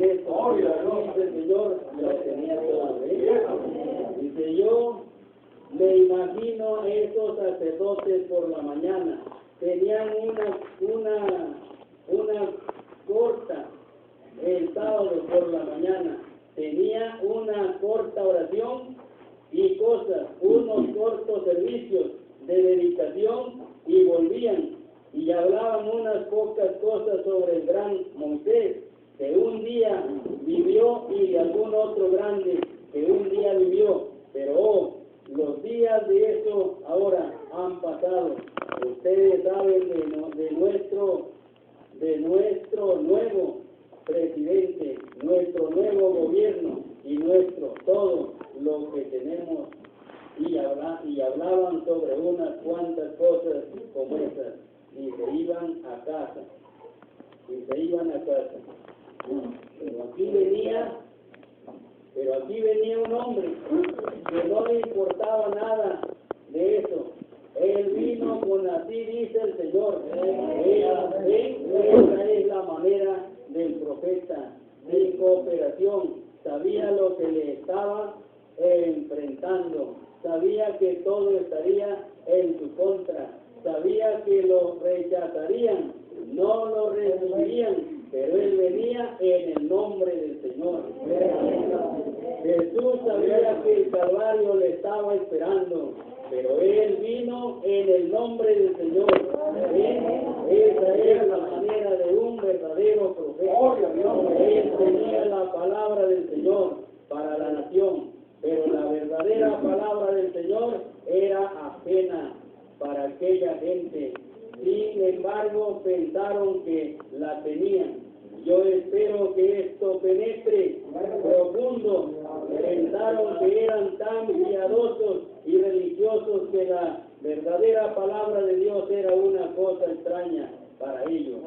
Moisés, dice el Señor, lo tenía todo. Dice, yo me imagino esos sacerdotes por la mañana, tenían una corta, el sábado por la mañana, tenía una corta oración y cosas, unos cortos servicios de dedicación y volvían y hablaban unas pocas cosas sobre el gran Moisés, que un día vivió, y algún otro grande que un día vivió, pero los días de eso ahora han pasado. Ustedes saben de nuestro nuevo presidente, nuestro nuevo gobierno y nuestro todo lo que tenemos, y hablaban sobre unas cuantas cosas como esas, y se iban a casa. Pero aquí venía un hombre que no le importaba nada de eso. Él vino con, así dice el Señor. Esa es la manera del profeta, de cooperación. Sabía lo que le estaba enfrentando. Sabía que todo estaría en su contra. Sabía que lo rechazarían, no lo recibirían, pero él venía en el nombre del Señor. Jesús sabía que el Calvario le estaba esperando, pero él vino en el nombre del Señor. Esa es la manera de un verdadero profeta. Él tenía la palabra del Señor para la nación, pero la verdadera palabra del Señor era ajena para aquella gente. Sin embargo, pensaron que la tenían. Yo espero que esto penetre profundo. Pensaron que eran tan piadosos y religiosos que la verdadera palabra de Dios era una cosa extraña para ellos.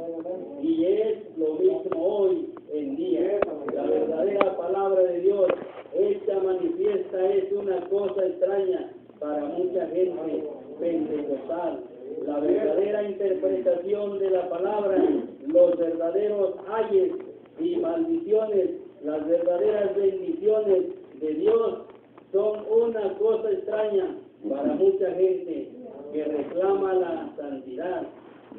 Y es lo mismo hoy en día. La verdadera palabra de Dios, esta manifiesta, es una cosa extraña para mucha gente pentecostal. La verdadera interpretación de la palabra, los verdaderos ayes y maldiciones, las verdaderas bendiciones de Dios son una cosa extraña para mucha gente que reclama la santidad.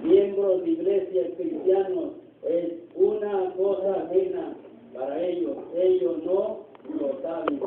Miembros de iglesias cristianos, es una cosa ajena para ellos. Ellos no lo saben.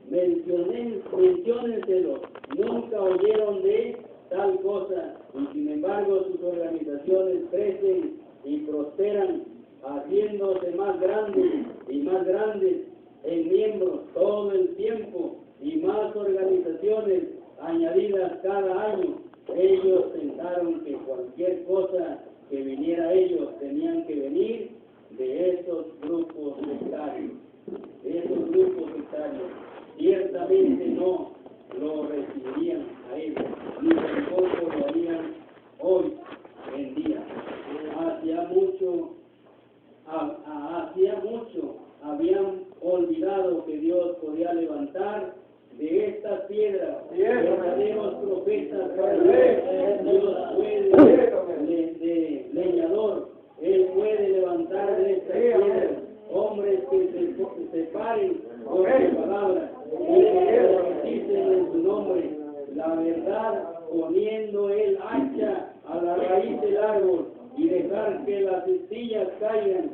Menciónenselo. Nunca oyeron de tal cosa, y sin embargo sus organizaciones crecen y prosperan, haciéndose más grandes y más grandes en miembros todo el tiempo, y más organizaciones añadidas cada año. Ellos pensaron que cualquier cosa que viniera a ellos tenían que venir de esos grupos sectarios. Ciertamente no lo recibirían a ellos, ni tampoco lo harían hoy en día. Hacía mucho habían olvidado que Dios podía levantar de estas piedras verdaderos profetas para Dios puede de leñador. Él puede levantar de estas piedras hombres que se paren por su palabra y que bauticen en su nombre la verdad, poniendo el hacha a la raíz del árbol y dejar que las astillas caigan.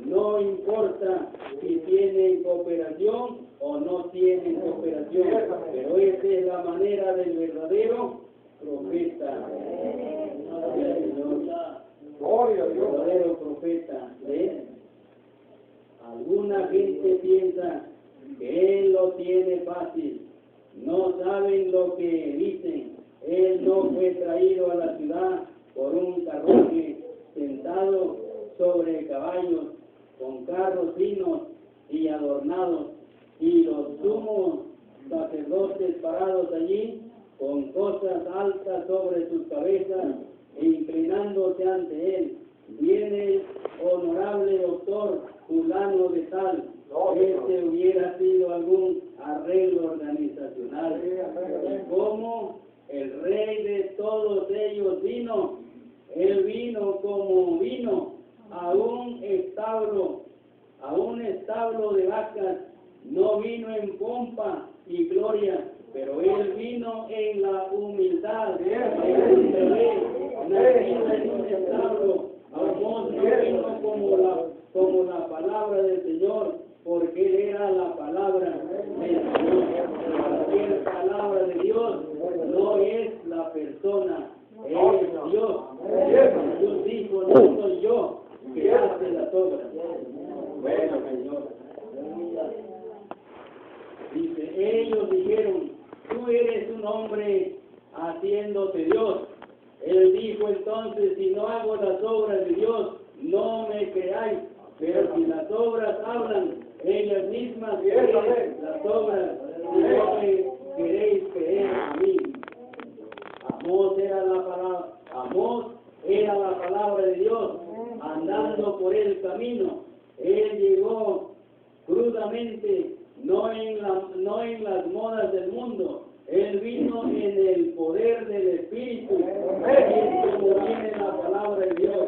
No importa si tienen cooperación o no tienen cooperación, pero esa es la manera del verdadero profeta. El verdadero profeta. Alguna gente piensa que él lo tiene fácil. No saben lo que dicen. Él no fue traído a la ciudad por un carruaje, sentado sobre caballos, con carros finos y adornados, y los sumos sacerdotes parados allí, con cosas altas sobre sus cabezas, e inclinándose ante él. Viene el honorable doctor fulano de tal. Este hubiera sido algún arreglo organizacional. Y como el rey de todos ellos vino, él vino como vino, establo de vacas, no vino en pompa y gloria, pero él vino en la humildad. Un bebé nacido en un establo. Amós no vino como la palabra del Señor, porque él era la palabra del Señor. Cualquier palabra de Dios no es la persona, es Dios. Jesús dijo, no soy yo que hace las obras. Bueno, Señor. Dice, ellos dijeron, tú eres un hombre haciéndote Dios. Él dijo entonces, si no hago las obras de Dios, no me creáis. Pero si las obras hablan, ellas mismas creéis las obras, y no me queréis creer a mí. Amós era la palabra de Dios, andando por el camino. Él llegó crudamente, no en las modas del mundo. Él vino en el poder del Espíritu, es como viene la palabra de Dios,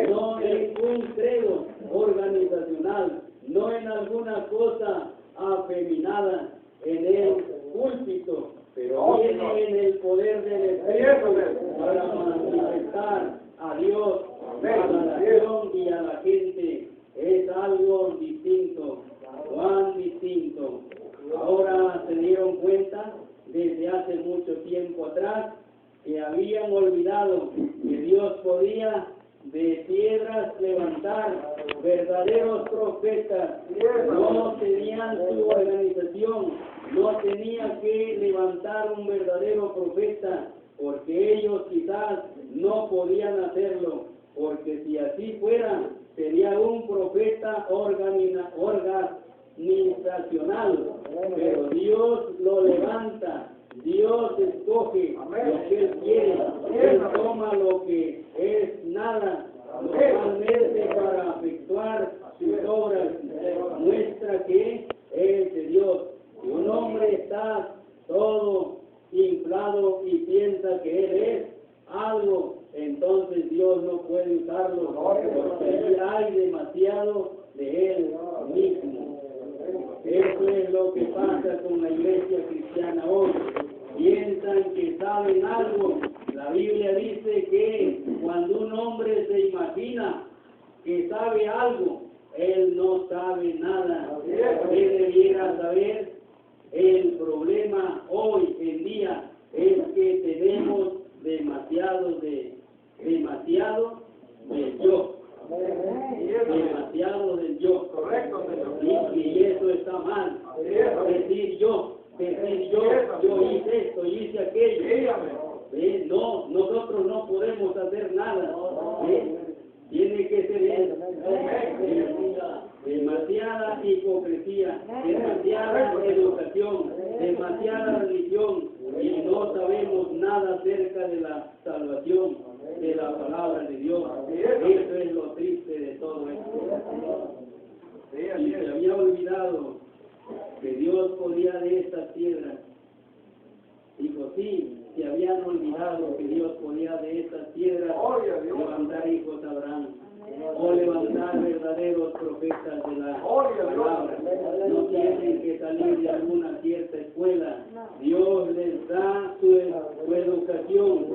no en un credo organizacional, no en alguna cosa afeminada en el púlpito, pero viene en el poder del Espíritu para manifestar a Dios, a la nación y a la gente. Es algo distinto, cuán distinto. Ahora se dieron cuenta desde hace mucho tiempo atrás que habían olvidado que Dios podía de piedras levantar verdaderos profetas. No tenían su organización, no tenía que levantar un verdadero profeta, porque ellos quizás no podían hacerlo, porque si así fuera, sería un profeta organizacional, pero Dios lo levanta, Dios escoge lo que Él quiere, Él toma lo que es nada, normalmente para efectuar sus obras, muestra que es de Dios. Si un hombre está todo inflado y piensa que Él es algo, entonces Dios no puede usarlo, porque hay demasiado de Él mismo. Eso es lo que pasa con la iglesia cristiana hoy. Piensan que saben algo. La Biblia dice que cuando un hombre se imagina que sabe algo, él no sabe nada. Él debiera saber. El problema hoy en día es que tenemos demasiado de yo. Demasiado del yo. Correcto, señor. Y eso está mal. Decir yo hice esto, hice aquello. No, nosotros no podemos hacer nada. Tiene que ser él. Demasiada hipocresía, demasiada educación, demasiada religión, y no sabemos nada acerca de la salvación de la palabra de Dios. Eso es lo triste de todo esto. Y se había olvidado que Dios podía de estas piedras. Dijo, sí, se habían olvidado que Dios podía de estas piedras levantar hijos a Abraham, o levantar verdaderos profetas de la palabra. No tienen que salir de alguna cierta escuela. Dios les da su educación.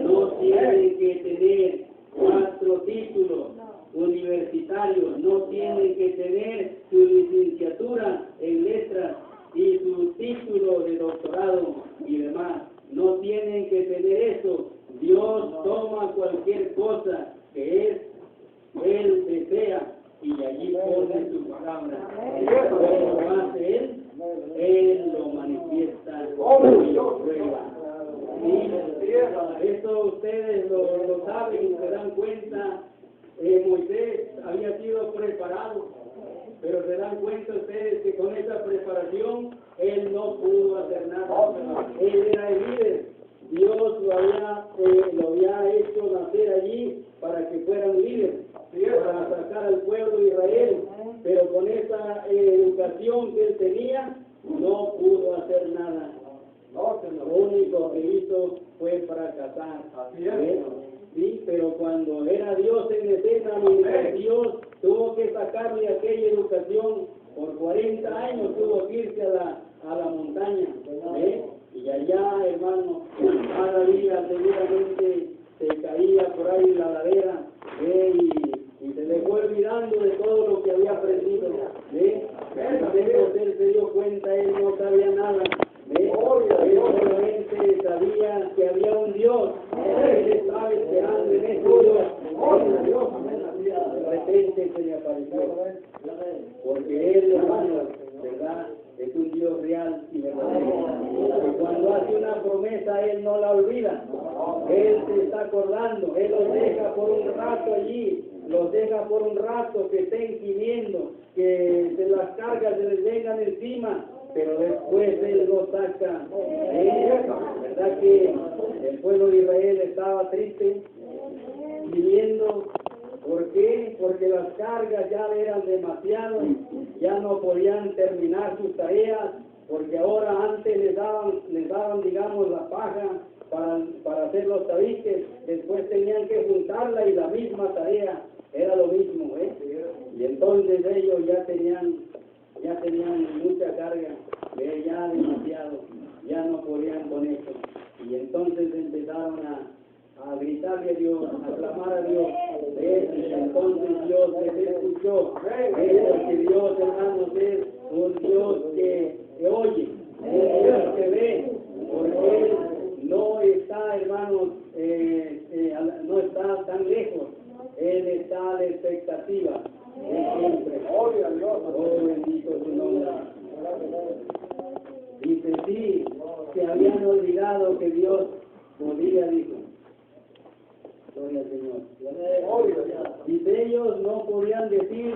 No tienen que tener 4 títulos universitarios, no tienen que tener su licenciatura en letras y su título de doctorado y demás. No tienen que tener eso. Dios toma cualquier cosa que Él desea y allí pone su palabra. Cuando lo hace Él lo manifiesta y lo prueba. Eso ustedes lo saben y se dan cuenta. Moisés había sido preparado, pero se dan cuenta ustedes que con esa preparación él no pudo hacer nada. Él era el líder. Dios lo había hecho nacer allí para que fuera un líder, para sacar al pueblo de Israel, pero con esa educación que él tenía no pudo hacer nada. Lo único que hizo fue fracasar. Sí, pero cuando era Dios en escena, Dios tuvo que sacarle aquella educación por 40 años tuvo que irse a la montaña, y allá, hermano, cada día seguramente se caía por ahí en la ladera, y se le fue olvidando de todo lo que había aprendido, entonces él se dio cuenta, él no sabía nada, él solamente sabía que había un Dios, él estaba esperando en ese Dios, de repente se le apareció, porque él, hermano, ¿verdad?, es un Dios real y verdadero. Y cuando hace una promesa, Él no la olvida. Él se está acordando. Él los deja por un rato allí. Los deja por un rato que estén gimiendo, que las cargas se les vengan encima. Pero después Él los saca. ¿Verdad que el pueblo de Israel estaba triste, viviendo? ¿Por qué? Porque las cargas ya eran demasiado, ya no podían terminar sus tareas, porque ahora antes les daban digamos, la paja para hacer los tabiques, después tenían que juntarla y la misma tarea era lo mismo, y entonces ellos ya tenían mucha carga, ya demasiado, ya no podían con eso, y entonces empezaron a gritarle a Dios, a clamar a Dios, y entonces Dios les escuchó, porque Dios, hermanos, es un Dios que oye, un Dios que ve, porque Él no está, hermanos, no está tan lejos, Él está a la expectativa, siempre. Oh, bendito su nombre. Dice, sí, se habían olvidado que Dios podía, dijo. Gloria al Señor. Dice, ellos no podían decir